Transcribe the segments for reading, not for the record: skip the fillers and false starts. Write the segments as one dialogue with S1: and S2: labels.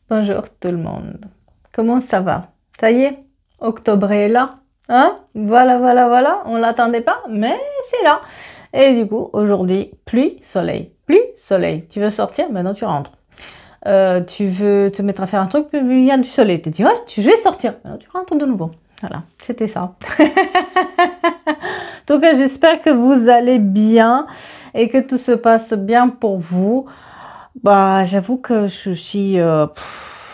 S1: Bonjour tout le monde. Comment ça va? Ça y est, octobre est là. Hein? Voilà, voilà, voilà. On l'attendait pas, mais c'est là. Et du coup, aujourd'hui, pluie, soleil. Pluie, soleil. Tu veux sortir? Maintenant, tu rentres. Tu veux te mettre à faire un truc, il y a du soleil. Tu te dis, ouais, je vais sortir. Maintenant, tu rentres de nouveau. Voilà, c'était ça. Donc, j'espère que vous allez bien et que tout se passe bien pour vous. Bah, j'avoue que je suis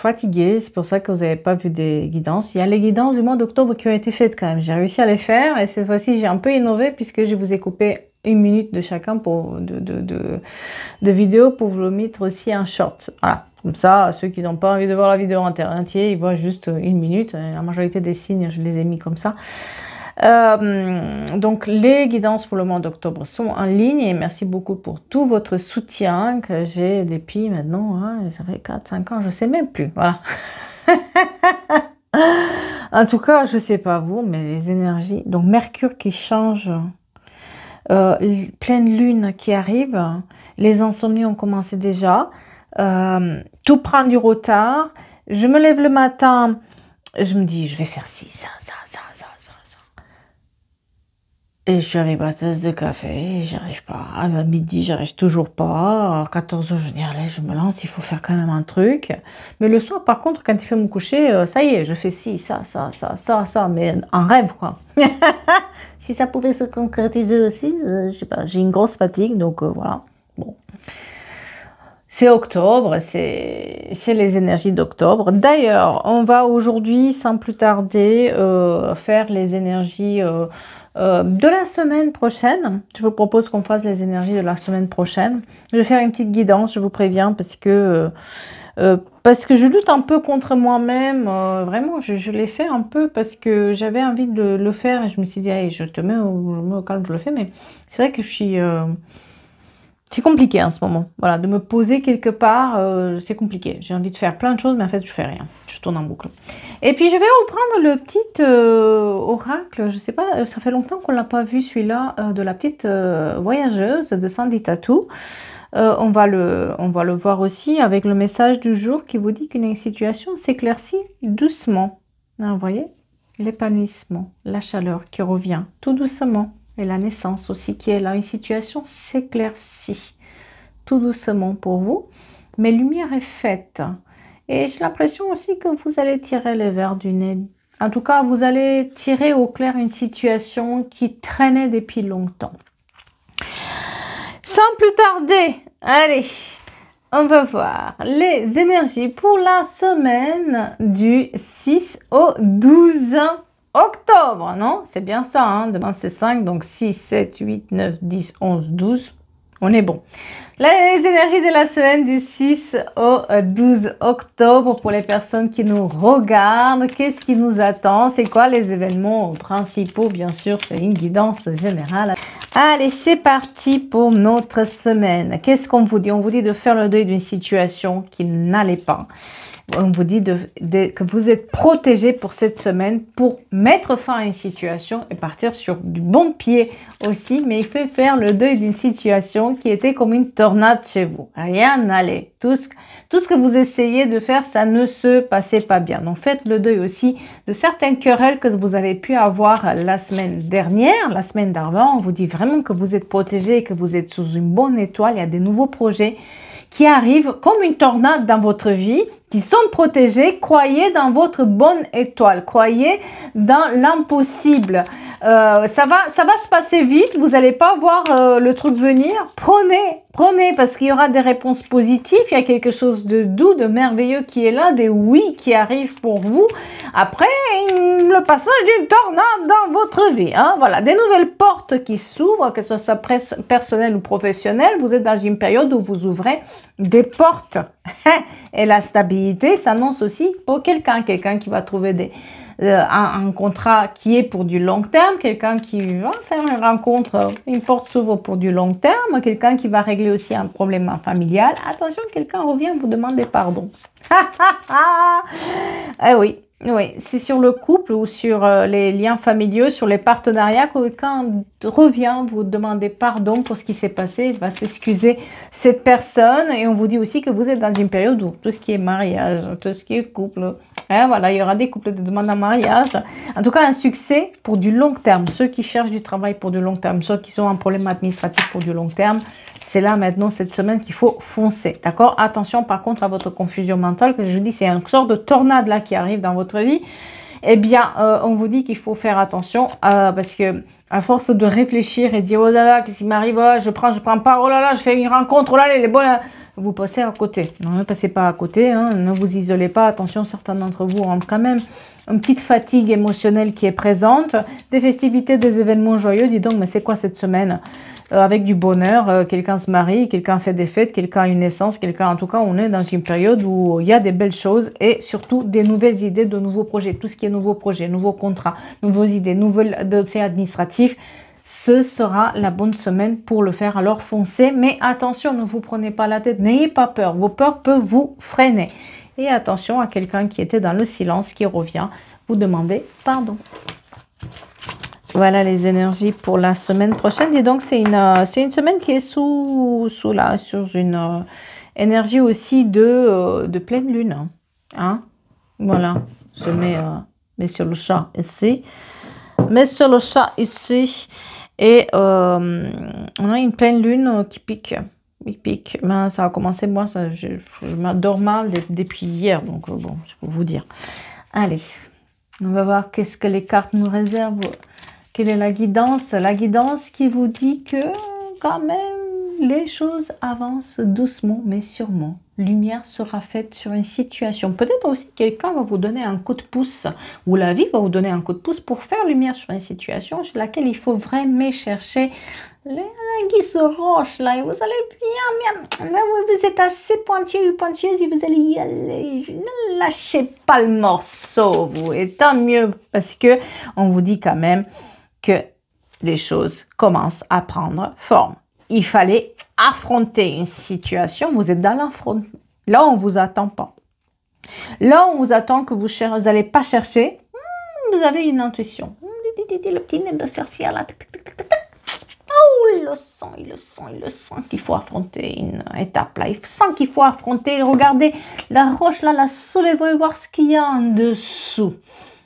S1: fatiguée, c'est pour ça que vous n'avez pas vu des guidances. Il y a les guidances du mois d'octobre qui ont été faites quand même. J'ai réussi à les faire et cette fois-ci, j'ai un peu innové puisque je vous ai coupé 1 minute de chacun de vidéo pour vous mettre aussi un short. Voilà, comme ça, ceux qui n'ont pas envie de voir la vidéo entière, ils voient juste 1 minute. La majorité des signes, je les ai mis comme ça. Donc les guidances pour le mois d'octobre sont en ligne et merci beaucoup pour tout votre soutien que j'ai depuis maintenant, hein, ça fait 4-5 ans, je sais même plus, voilà. En tout cas, je sais pas vous, mais les énergies, donc Mercure qui change, pleine lune qui arrive, les insomnies ont commencé déjà, tout prend du retard, je me lève le matin, je me dis je vais faire ci, ça. Et je suis avec ma tasse de café, j'y arrive pas. À midi, j'arrive toujours pas. À 14h, je dis, allez, je me lance, il faut faire quand même un truc. Mais le soir, par contre, quand il fait mon coucher, ça y est, je fais ci, ça, mais en rêve, quoi. Si ça pouvait se concrétiser aussi, je sais pas, j'ai une grosse fatigue, donc voilà. Bon. C'est octobre, c'est les énergies d'octobre. D'ailleurs, on va aujourd'hui, sans plus tarder, faire les énergies de la semaine prochaine. Je vous propose qu'on fasse les énergies de la semaine prochaine. Je vais faire une petite guidance, je vous préviens, parce que je lutte un peu contre moi-même. Vraiment, je l'ai fait un peu parce que j'avais envie de le faire et je me suis dit, allez, je me mets au calme, je le fais. Mais c'est vrai que je suis... c'est compliqué en ce moment, voilà, de me poser quelque part, c'est compliqué. J'ai envie de faire plein de choses, mais en fait, je fais rien. Je tourne en boucle. Et puis, je vais reprendre le petit oracle, je sais pas, ça fait longtemps qu'on l'a pas vu, celui-là, de la petite voyageuse de Sandy Tattoo. On va le voir aussi avec le message du jour qui vous dit qu'une situation s'éclaircit doucement. Vous voyez, l'épanouissement, la chaleur qui revient tout doucement. Et la naissance aussi qui est là, une situation s'éclaircit tout doucement pour vous, mais lumière est faite. Et j'ai l'impression aussi que vous allez tirer les verres du nez. En tout cas, vous allez tirer au clair une situation qui traînait depuis longtemps. Sans plus tarder, allez, on va voir les énergies pour la semaine du 6 au 12 octobre, non? C'est bien ça, hein? Demain c'est 5, donc 6, 7, 8, 9, 10, 11, 12. On est bon. Les énergies de la semaine du 6 au 12 octobre pour les personnes qui nous regardent. Qu'est-ce qui nous attend? C'est quoi les événements principaux? Bien sûr, c'est une guidance générale. Allez, c'est parti pour notre semaine. Qu'est-ce qu'on vous dit? On vous dit de faire le deuil d'une situation qui n'allait pas. On vous dit que vous êtes protégé pour cette semaine pour mettre fin à une situation et partir sur du bon pied aussi. Mais il faut faire le deuil d'une situation qui était comme une tornade chez vous. Rien n'allait. Tout ce que vous essayez de faire, ça ne se passait pas bien. Donc faites le deuil aussi de certaines querelles que vous avez pu avoir la semaine dernière, la semaine d'avant. On vous dit vraiment que vous êtes protégé et que vous êtes sous une bonne étoile. Il y a des nouveaux projets qui arrivent comme une tornade dans votre vie, qui sont protégés. Croyez dans votre bonne étoile, croyez dans l'impossible. Ça va se passer vite, vous n'allez pas voir le truc venir. Prenez, parce qu'il y aura des réponses positives, il y a quelque chose de doux, de merveilleux qui est là, des oui qui arrivent pour vous. Après, le passage d'une tornade dans votre vie. Hein, voilà, des nouvelles portes qui s'ouvrent, que ce soit personnel ou professionnel. Vous êtes dans une période où vous ouvrez des portes. Et la stabilité s'annonce aussi pour quelqu'un qui va trouver un contrat qui est pour du long terme, quelqu'un qui va faire une rencontre, une porte s'ouvre pour du long terme, quelqu'un qui va régler aussi un problème familial. Attention, quelqu'un revient vous demander pardon. Eh oui, Oui, c'est sur le couple ou sur les liens familiaux, sur les partenariats, que quelqu'un revient vous demander pardon pour ce qui s'est passé, il va s'excuser cette personne et on vous dit aussi que vous êtes dans une période où tout ce qui est mariage, tout ce qui est couple, hein, voilà, il y aura des couples de demande en mariage. En tout cas, un succès pour du long terme. Ceux qui cherchent du travail pour du long terme, ceux qui ont un problème administratif pour du long terme, c'est là maintenant cette semaine qu'il faut foncer, d'accord? Attention par contre à votre confusion mentale, que je vous dis, c'est une sorte de tornade là qui arrive dans votre vie. Eh bien, on vous dit qu'il faut faire attention parce que à force de réfléchir et dire oh là là, qu'est-ce qui m'arrive, oh, je prends pas, oh là là, je fais une rencontre, oh là, elle est bonne, vous passez à côté. Non, ne passez pas à côté, hein, ne vous isolez pas. Attention, certains d'entre vous ont quand même une petite fatigue émotionnelle qui est présente, des festivités, des événements joyeux. Dis donc, mais c'est quoi cette semaine? Avec du bonheur, quelqu'un se marie, quelqu'un fait des fêtes, quelqu'un a une naissance, quelqu'un, en tout cas, on est dans une période où il y a des belles choses et surtout des nouvelles idées, de nouveaux projets, tout ce qui est nouveaux projets, nouveaux contrats, nouvelles idées, nouvelles dossiers administratifs. Ce sera la bonne semaine pour le faire, alors foncez, mais attention, ne vous prenez pas la tête, n'ayez pas peur, vos peurs peuvent vous freiner. Et attention à quelqu'un qui était dans le silence, qui revient, vous demander pardon. Voilà les énergies pour la semaine prochaine. Et donc, c'est une semaine qui est sur une énergie aussi de pleine lune. Hein? Voilà. Je mets sur le chat ici. Mets sur le chat ici. Et on a une pleine lune qui pique. Il pique. Ben, ça a commencé, moi, je m'adore mal depuis hier. Donc, bon, je peux vous dire. Allez, on va voir qu'est-ce que les cartes nous réservent. Quelle est la guidance? La guidance qui vous dit que quand même les choses avancent doucement mais sûrement. Lumière sera faite sur une situation. Peut-être aussi quelqu'un va vous donner un coup de pouce ou la vie va vous donner un coup de pouce pour faire lumière sur une situation sur laquelle il faut vraiment chercher les se roche là et vous allez bien, vous êtes assez pointueux, pointilleuse et vous allez y aller. Ne lâchez pas le morceau, vous, et tant mieux parce que on vous dit quand même que les choses commencent à prendre forme. Il fallait affronter une situation. Vous êtes dans l'affrontement. Là, on ne vous attend pas. Là, on vous attend que vous n'allez pas chercher. Vous avez une intuition. Le petit nez de sorcière là. Oh, il le sent qu'il faut affronter une étape là. Il sent qu'il faut affronter. Regardez la roche là, la soulevez, voir ce qu'il y a en dessous.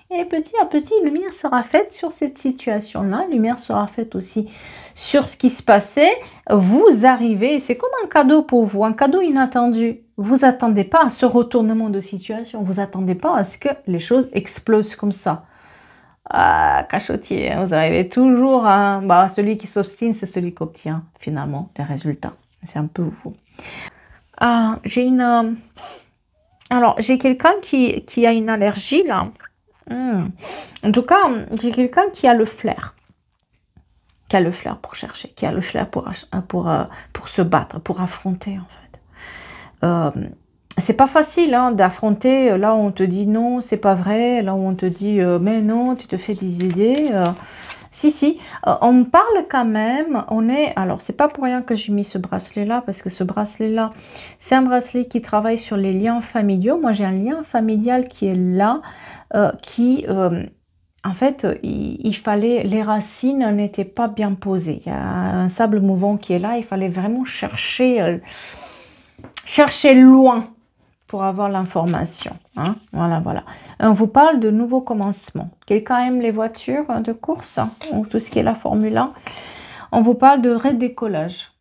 S1: Et petit à petit, lumière sera faite sur cette situation-là. Lumière sera faite aussi sur ce qui se passait. Vous arrivez, c'est comme un cadeau pour vous, un cadeau inattendu. Vous attendez pas à ce retournement de situation. Vous attendez pas à ce que les choses explosent comme ça. Ah, cachotier, vous arrivez toujours à... Bah, celui qui s'obstine, c'est celui qui obtient finalement les résultats. C'est un peu vous. Ah, j'ai quelqu'un qui a une allergie là. En tout cas, j'ai quelqu'un qui a le flair. Qui a le flair pour chercher. Qui a le flair pour se battre, pour affronter en fait. C'est pas facile hein, d'affronter là où on te dit non, c'est pas vrai. Là où on te dit mais non, tu te fais des idées. Si, on parle quand même, alors c'est pas pour rien que j'ai mis ce bracelet là, parce que ce bracelet là, c'est un bracelet qui travaille sur les liens familiaux. Moi j'ai un lien familial qui est là, en fait, il fallait, les racines n'étaient pas bien posées. Il y a un sable mouvant qui est là, il fallait vraiment chercher loin pour avoir l'information. Hein? Voilà. On vous parle de nouveaux commencements. Quelqu'un aime les voitures de course, hein, ou tout ce qui est la Formule 1. On vous parle de redécollage.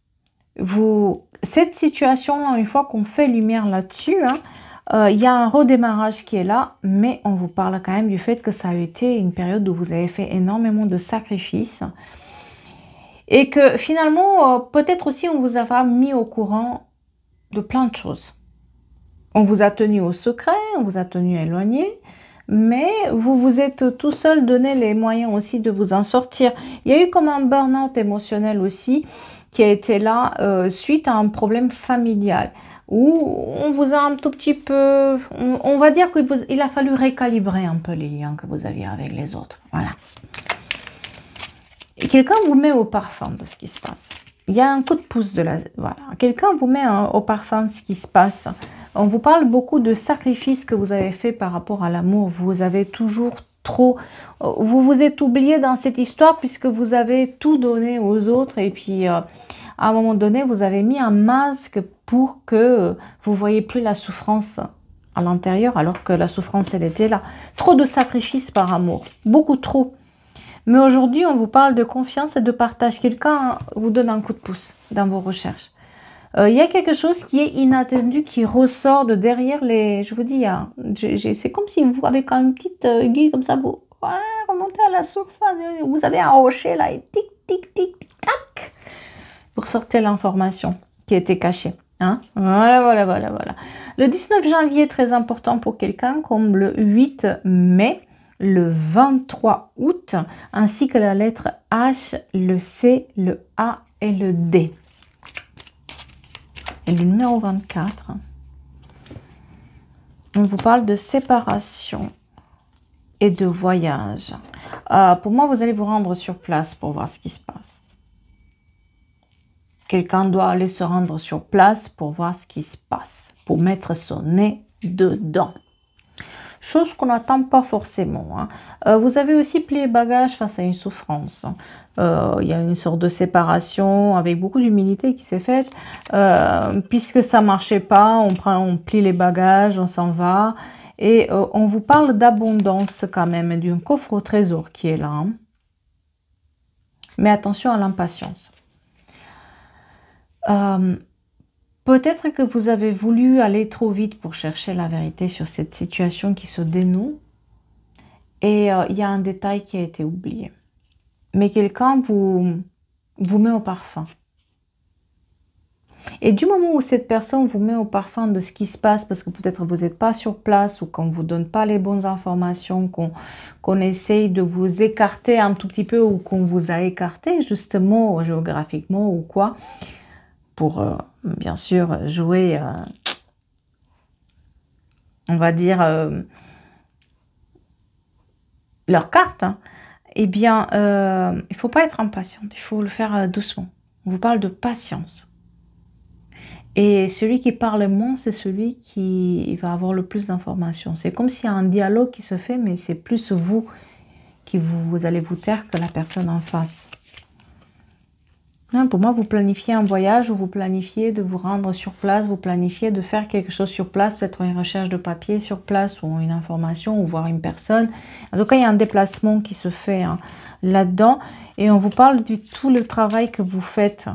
S1: Cette situation, une fois qu'on fait lumière là-dessus, hein, il y a un redémarrage qui est là, mais on vous parle quand même du fait que ça a été une période où vous avez fait énormément de sacrifices et que finalement, peut-être aussi on vous a mis au courant de plein de choses. On vous a tenu au secret, on vous a tenu éloigné, mais vous vous êtes tout seul donné les moyens aussi de vous en sortir. Il y a eu comme un burn-out émotionnel aussi qui a été là suite à un problème familial où on vous a un tout petit peu, on va dire qu'il a fallu récalibrer un peu les liens que vous aviez avec les autres. Voilà. Et quelqu'un vous met au parfum de ce qui se passe. Il y a un coup de pouce de la... Voilà. Quelqu'un vous met au parfum de ce qui se passe. On vous parle beaucoup de sacrifices que vous avez fait par rapport à l'amour. Vous avez toujours trop... Vous vous êtes oublié dans cette histoire puisque vous avez tout donné aux autres. Et puis, à un moment donné, vous avez mis un masque pour que vous ne voyez plus la souffrance à l'intérieur, alors que la souffrance, elle était là. Trop de sacrifices par amour. Beaucoup trop. Mais aujourd'hui, on vous parle de confiance et de partage. Quelqu'un vous donne un coup de pouce dans vos recherches. Il y a quelque chose qui est inattendu, qui ressort de derrière les... Je vous dis, c'est comme si vous avez quand même une petite aiguille comme ça, vous remontez à la surface, vous avez un rocher là, et tic, tic, tic, tic, tac, pour sortir l'information qui était cachée. Hein? Voilà. Le 19 janvier, très important pour quelqu'un, comme le 8 mai, le 23 août, ainsi que la lettre H, le C, le A et le D. Et le numéro 24, on vous parle de séparation et de voyage. Pour moi, vous allez vous rendre sur place pour voir ce qui se passe. Quelqu'un doit aller se rendre sur place pour voir ce qui se passe, pour mettre son nez dedans. Chose qu'on n'attend pas forcément. Hein. Vous avez aussi plié bagages face à une souffrance. Il y a une sorte de séparation avec beaucoup d'humilité qui s'est faite. Puisque ça ne marchait pas, on plie les bagages, on s'en va. Et on vous parle d'abondance quand même, d'un coffre au trésor qui est là. Hein. Mais attention à l'impatience. Peut-être que vous avez voulu aller trop vite pour chercher la vérité sur cette situation qui se dénoue. Et il y a un détail qui a été oublié. Mais quelqu'un vous met au parfum. Et du moment où cette personne vous met au parfum de ce qui se passe, parce que peut-être vous n'êtes pas sur place ou qu'on ne vous donne pas les bonnes informations, qu'on essaye de vous écarter un tout petit peu ou qu'on vous a écarté justement géographiquement ou quoi, pour bien sûr jouer, on va dire, leur carte, hein, eh bien, il ne faut pas être impatiente, il faut le faire doucement. On vous parle de patience. Et celui qui parle moins, c'est celui qui va avoir le plus d'informations. C'est comme s'il y a un dialogue qui se fait, mais c'est plus vous qui vous allez vous taire que la personne en face. Pour moi, vous planifiez un voyage ou vous planifiez de vous rendre sur place, vous planifiez de faire quelque chose sur place, peut-être une recherche de papier sur place ou une information ou voir une personne. En tout cas, il y a un déplacement qui se fait hein, là-dedans. Et on vous parle de tout le travail que vous faites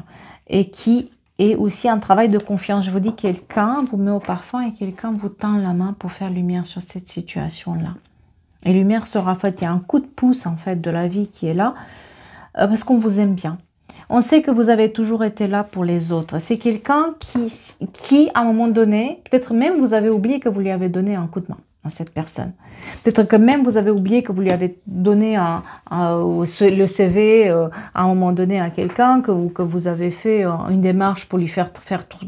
S1: et qui est aussi un travail de confiance. Je vous dis, quelqu'un vous met au parfum et quelqu'un vous tend la main pour faire lumière sur cette situation-là. Et lumière sera faite. Il y a un coup de pouce en fait de la vie qui est là parce qu'on vous aime bien. On sait que vous avez toujours été là pour les autres. C'est quelqu'un qui, à un moment donné, peut-être même vous avez oublié que vous lui avez donné un coup de main à cette personne. Peut-être que même vous avez oublié que vous lui avez donné le CV à un moment donné à quelqu'un, que vous avez fait une démarche pour lui faire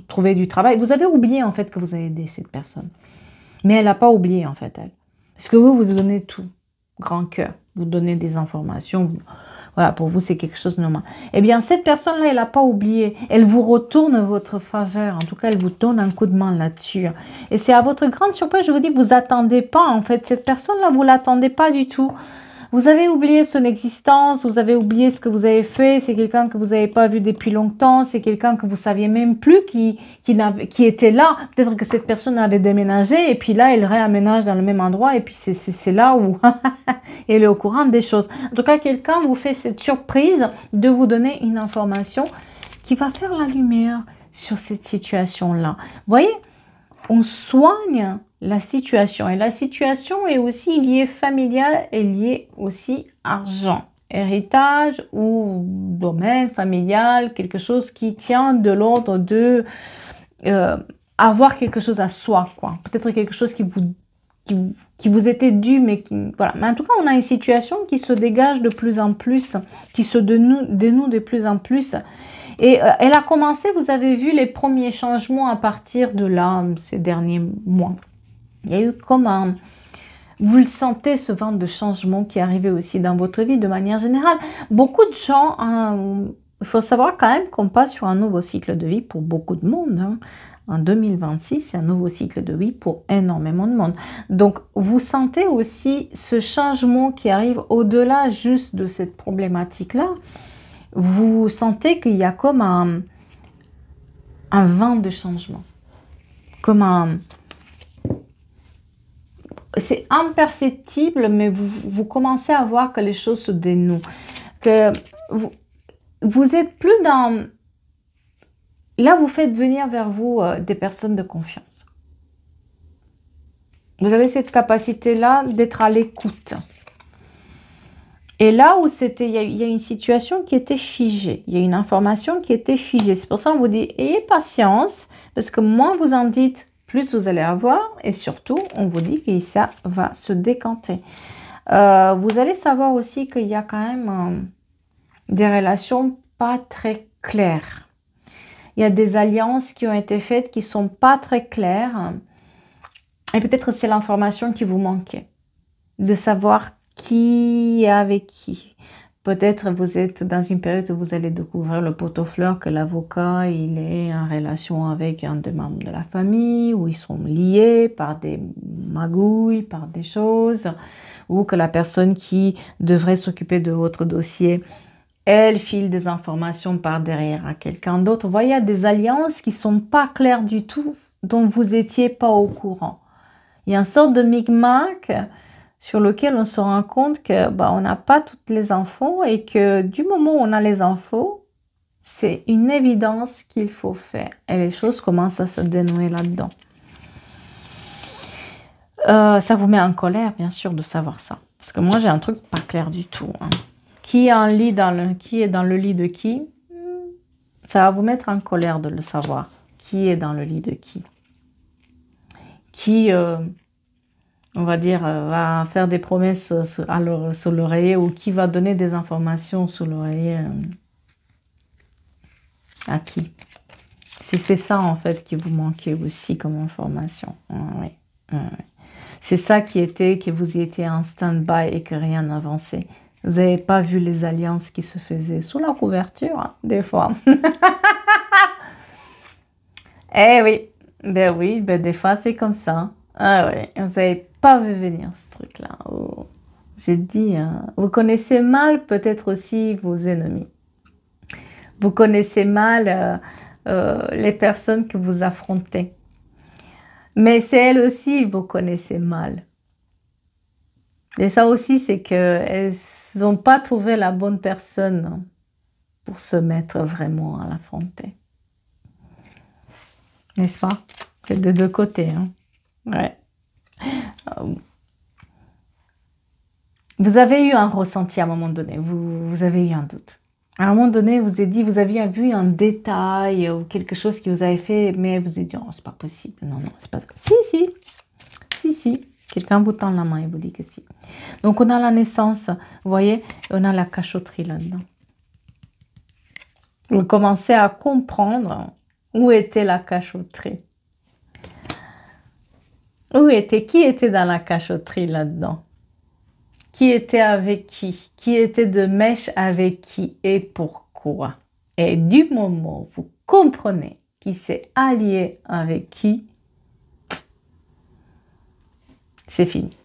S1: trouver du travail. Vous avez oublié en fait que vous avez aidé cette personne. Mais elle n'a pas oublié en fait, elle. Parce que vous donnez tout, grand cœur. Vous donnez des informations, voilà, pour vous, c'est quelque chose de normal. Eh bien, cette personne-là, elle n'a pas oublié. Elle vous retourne votre faveur. En tout cas, elle vous donne un coup de main là-dessus. Et c'est à votre grande surprise, je vous dis, vous n'attendez pas. En fait, cette personne-là, vous ne l'attendez pas du tout. Vous avez oublié son existence, vous avez oublié ce que vous avez fait. C'est quelqu'un que vous n'avez pas vu depuis longtemps. C'est quelqu'un que vous ne saviez même plus qui était là. Peut-être que cette personne avait déménagé et puis là, elle réaménage dans le même endroit. Et puis, c'est là où elle est au courant des choses. En tout cas, quelqu'un vous fait cette surprise de vous donner une information qui va faire la lumière sur cette situation-là. Vous voyez, on soigne la situation. Et la situation est aussi liée familiale et liée aussi argent. Héritage ou domaine familial, quelque chose qui tient de l'ordre de avoir quelque chose à soi, quoi. Peut-être quelque chose qui vous était dû, mais qui... Voilà. Mais en tout cas, on a une situation qui se dégage de plus en plus, qui se dénoue de plus en plus. Et elle a commencé, vous avez vu les premiers changements à partir de là, ces derniers mois. Il y a eu comme un... Vous le sentez, ce vent de changement qui est arrivé aussi dans votre vie de manière générale. Beaucoup de gens, il faut savoir quand même qu'on passe sur un nouveau cycle de vie pour beaucoup de monde. Hein. En 2026, c'est un nouveau cycle de vie pour énormément de monde. Donc, vous sentez aussi ce changement qui arrive au-delà juste de cette problématique-là. Vous sentez qu'il y a comme un vent de changement. Comme un... C'est imperceptible, mais vous commencez à voir que les choses se dénouent. Que vous êtes plus dans... Là, vous faites venir vers vous des personnes de confiance. Vous avez cette capacité-là d'être à l'écoute. Et là où c'était, il y a une situation qui était figée, il y a une information qui était figée. C'est pour ça qu'on vous dit, ayez patience, parce que moins vous en dites, plus vous allez avoir, et surtout, on vous dit que ça va se décanter. Vous allez savoir aussi qu'il y a quand même des relations pas très claires. Il y a des alliances qui ont été faites qui sont pas très claires, et peut-être c'est l'information qui vous manquait, de savoir qui est avec qui. Peut-être vous êtes dans une période où vous allez découvrir le pot-au-fleur que l'avocat il est en relation avec un des membres de la famille, où ils sont liés par des magouilles, par des choses, ou que la personne qui devrait s'occuper de votre dossier, elle file des informations par derrière à quelqu'un d'autre. Vous voyez, il y a des alliances qui ne sont pas claires du tout, dont vous n'étiez pas au courant. Il y a une sorte de micmac sur lequel on se rend compte que on n'a pas toutes les infos et que du moment où on a les infos, c'est une évidence qu'il faut faire. Et les choses commencent à se dénouer là-dedans. Ça vous met en colère, bien sûr, de savoir ça. Parce que moi, j'ai un truc pas clair du tout. Hein. Qui est dans le lit de qui? Ça va vous mettre en colère de le savoir. Qui est dans le lit de qui? Qui... on va dire, va faire des promesses sous l'oreiller ou qui va donner des informations sous l'oreiller à qui. Si c'est ça, en fait, qui vous manquait aussi comme information. Oui. C'est ça que vous y étiez en stand-by et que rien n'avançait. Vous n'avez pas vu les alliances qui se faisaient sous la couverture, hein, des fois. Eh oui, des fois, c'est comme ça. Ah ouais, vous n'avez pas vu venir ce truc-là. Oh. J'ai dit, hein, vous connaissez mal peut-être aussi vos ennemis. Vous connaissez mal les personnes que vous affrontez. Mais c'est elles aussi, vous connaissez mal. Et ça aussi, c'est qu'elles n'ont pas trouvé la bonne personne pour se mettre vraiment à l'affronter. N'est-ce pas? C'est de deux côtés, hein. Ouais. Vous avez eu un ressenti à un moment donné, vous avez eu un doute. À un moment donné, vous avez dit, vous aviez vu un détail ou quelque chose qui vous avait fait, mais vous avez dit, oh, c'est pas possible. Non, c'est pas ça. Si. Quelqu'un vous tend la main et vous dit que si. Donc, on a la naissance, vous voyez, on a la cachotterie là-dedans. Vous commencez à comprendre où était la cachotterie. Qui était dans la cachotterie là-dedans? Qui était avec qui? Qui était de mèche avec qui et pourquoi? Et du moment où vous comprenez qui s'est allié avec qui, c'est fini.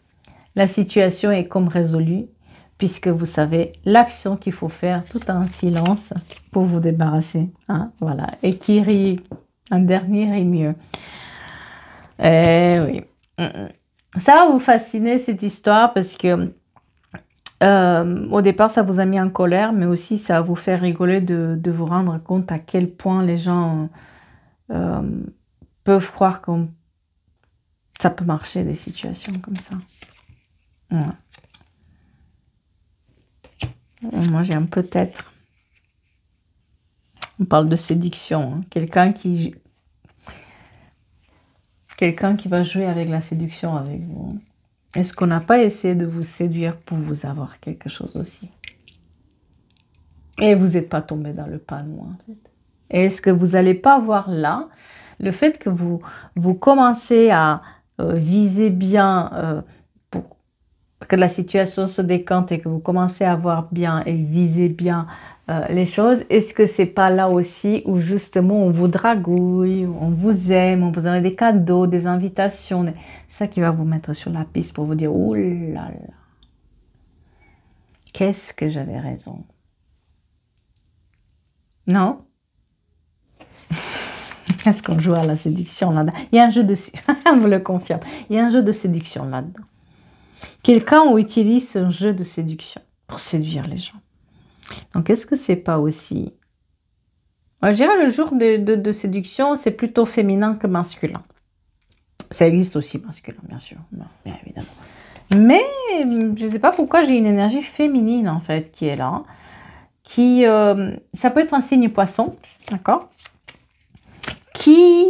S1: La situation est comme résolue puisque vous savez l'action qu'il faut faire tout en silence pour vous débarrasser. Hein? Voilà. Et qui rit, un dernier rit mieux. Eh oui. Ça va vous fasciner cette histoire parce que au départ, ça vous a mis en colère, mais aussi ça va vous faire rigoler de vous rendre compte à quel point les gens peuvent croire que ça peut marcher, des situations comme ça. Ouais. Moi, j'ai un peut-être. On parle de séduction. Hein. Quelqu'un qui va jouer avec la séduction avec vous. Est-ce qu'on n'a pas essayé de vous séduire pour vous avoir quelque chose aussi? Et vous n'êtes pas tombé dans le panneau, en fait. Est-ce que vous n'allez pas voir là le fait que vous commencez à viser bien pour que la situation se décante et que vous commencez à voir bien et viser bien les choses, est-ce que c'est pas là aussi où justement on vous dragouille, on vous aime, on vous envoie des cadeaux, des invitations, c'est ça qui va vous mettre sur la piste pour vous dire, oh là là, qu'est-ce que j'avais raison. Non? Est-ce qu'on joue à la séduction là-dedans? Il y a un jeu de... On vous le confirme. Il y a un jeu de séduction là-dedans. Quelqu'un utilise un jeu de séduction pour séduire les gens. Donc, est-ce que c'est pas aussi... Moi, je dirais le jour de séduction, c'est plutôt féminin que masculin. Ça existe aussi masculin, bien sûr. Bien évidemment. Mais, je ne sais pas pourquoi j'ai une énergie féminine, en fait, qui est là. Qui, ça peut être un signe poisson, d'accord? Qui...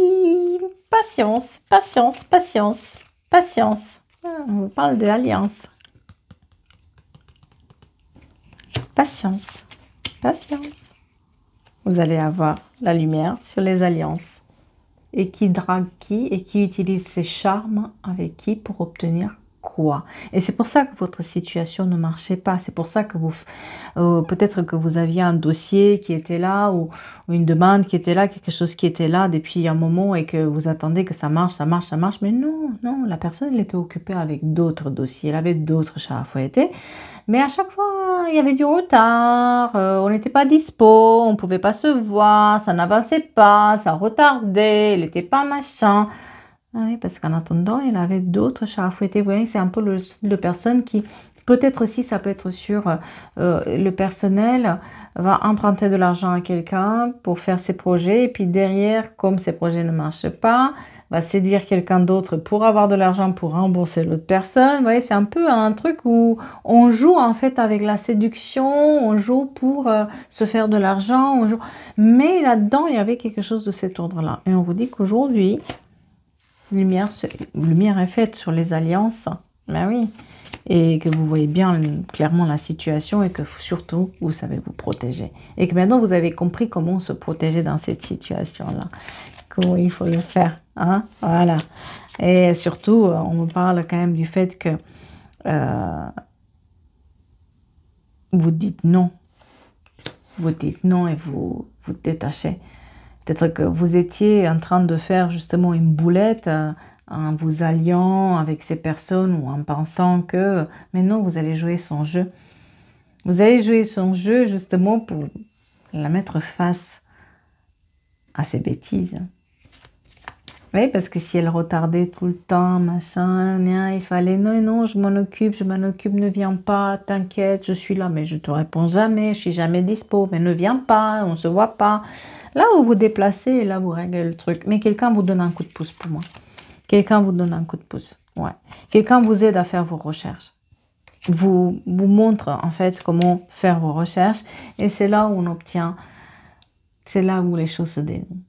S1: Patience, patience, patience, patience. On parle de l'alliance. Patience, patience. Vous allez avoir la lumière sur les alliances. Et qui drague qui et qui utilise ses charmes avec qui pour obtenir quoi. Et c'est pour ça que votre situation ne marchait pas. C'est pour ça que vous, peut-être que vous aviez un dossier qui était là ou une demande qui était là, quelque chose qui était là depuis un moment et que vous attendez que ça marche, ça marche, ça marche. Mais non, non, la personne elle était occupée avec d'autres dossiers. Elle avait d'autres chats à fouetter. Mais à chaque fois, il y avait du retard, on n'était pas dispo, on ne pouvait pas se voir, ça n'avançait pas, ça retardait, il n'était pas machin. Ah oui, parce qu'en attendant, il avait d'autres chats à fouetter. Vous voyez, c'est un peu le style de personne qui, peut-être aussi, ça peut être sur le personnel, va emprunter de l'argent à quelqu'un pour faire ses projets. Et puis derrière, comme ses projets ne marchent pas, va séduire quelqu'un d'autre pour avoir de l'argent pour rembourser l'autre personne. Vous voyez, c'est un peu un truc où on joue en fait avec la séduction, on joue pour se faire de l'argent, on joue... mais là-dedans, il y avait quelque chose de cet ordre-là. Et on vous dit qu'aujourd'hui, lumière est faite sur les alliances, ben oui, et que vous voyez bien clairement la situation et que surtout, vous savez vous protéger. Et que maintenant, vous avez compris comment se protéger dans cette situation-là. Comment il faut le faire, hein, voilà. Et surtout, on me parle quand même du fait que vous dites non. Vous dites non et vous vous détachez. Peut-être que vous étiez en train de faire justement une boulette en vous alliant avec ces personnes ou en pensant que... Mais non, vous allez jouer son jeu. Vous allez jouer son jeu justement pour la mettre face à ses bêtises. Oui, parce que si elle retardait tout le temps, machin, il fallait, non, non, je m'en occupe, ne viens pas, t'inquiète, je suis là, mais je te réponds jamais, je suis jamais dispo, mais ne viens pas, on se voit pas. Là où vous déplacez, et là vous réglez le truc. Mais quelqu'un vous donne un coup de pouce pour moi. Quelqu'un vous donne un coup de pouce, ouais. Quelqu'un vous aide à faire vos recherches. Vous montre en fait comment faire vos recherches, et c'est là où on obtient, c'est là où les choses se dénouent.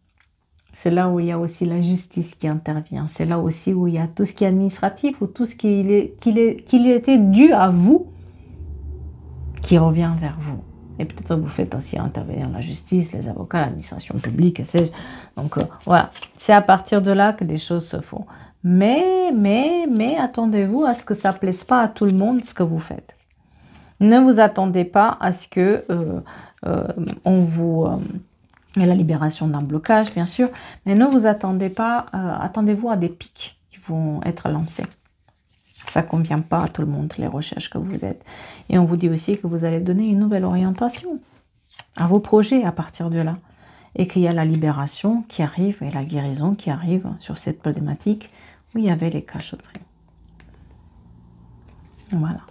S1: C'est là où il y a aussi la justice qui intervient. C'est là aussi où il y a tout ce qui est administratif ou tout ce qui était dû à vous qui revient vers vous. Et peut-être que vous faites aussi intervenir la justice, les avocats, l'administration publique, sais-je. Donc voilà, c'est à partir de là que les choses se font. Mais attendez-vous à ce que ça ne plaise pas à tout le monde ce que vous faites. Ne vous attendez pas à ce que on vous... et la libération d'un blocage, bien sûr. Mais ne vous attendez pas, attendez-vous à des pics qui vont être lancés. Ça ne convient pas à tout le monde, les recherches que vous êtes. Et on vous dit aussi que vous allez donner une nouvelle orientation à vos projets à partir de là. Et qu'il y a la libération qui arrive et la guérison qui arrive sur cette problématique où il y avait les cachotteries. Voilà.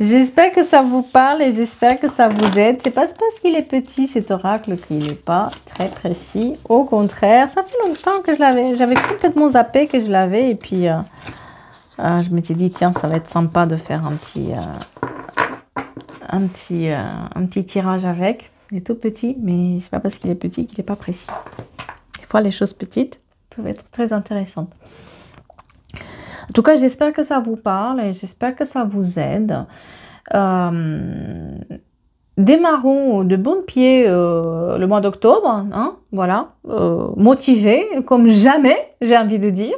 S1: J'espère que ça vous parle et j'espère que ça vous aide. C'est pas parce qu'il est petit cet oracle qu'il n'est pas très précis. Au contraire, ça fait longtemps que je l'avais. J'avais complètement zappé que je l'avais et puis je m'étais dit tiens ça va être sympa de faire un petit tirage avec. Il est tout petit, mais c'est pas parce qu'il est petit qu'il n'est pas précis. Des fois les choses petites peuvent être très intéressantes. En tout cas, j'espère que ça vous parle et j'espère que ça vous aide. Démarrons de bon pied le mois d'octobre, hein, voilà, motivés comme jamais, j'ai envie de dire.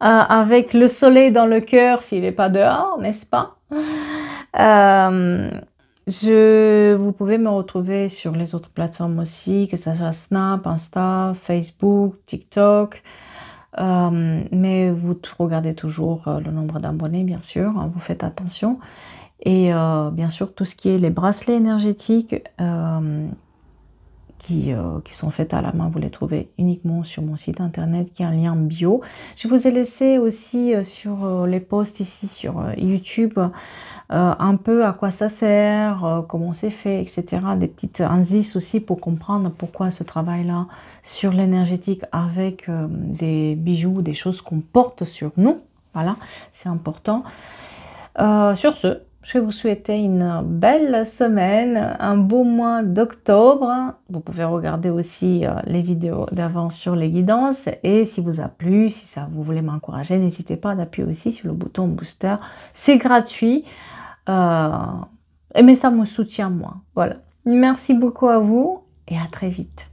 S1: avec le soleil dans le cœur s'il n'est pas dehors, n'est-ce pas? Vous pouvez me retrouver sur les autres plateformes aussi, que ce soit Snap, Insta, Facebook, TikTok. Mais vous regardez toujours le nombre d'abonnés, bien sûr, hein, vous faites attention. Et bien sûr, tout ce qui est les bracelets énergétiques qui sont faits à la main, vous les trouvez uniquement sur mon site internet qui a un lien bio. Je vous ai laissé aussi sur les posts ici sur YouTube un peu à quoi ça sert, comment c'est fait, etc. Des petites indices aussi pour comprendre pourquoi ce travail-là sur l'énergétique avec des bijoux, des choses qu'on porte sur nous. Voilà, c'est important. Sur ce, je vais vous souhaiter une belle semaine, un beau mois d'octobre. Vous pouvez regarder aussi les vidéos d'avant sur les guidances. Et si vous a plu, si ça vous voulez m'encourager, n'hésitez pas d'appuyer aussi sur le bouton booster. C'est gratuit. Mais ça me soutient moi. Voilà. Merci beaucoup à vous et à très vite.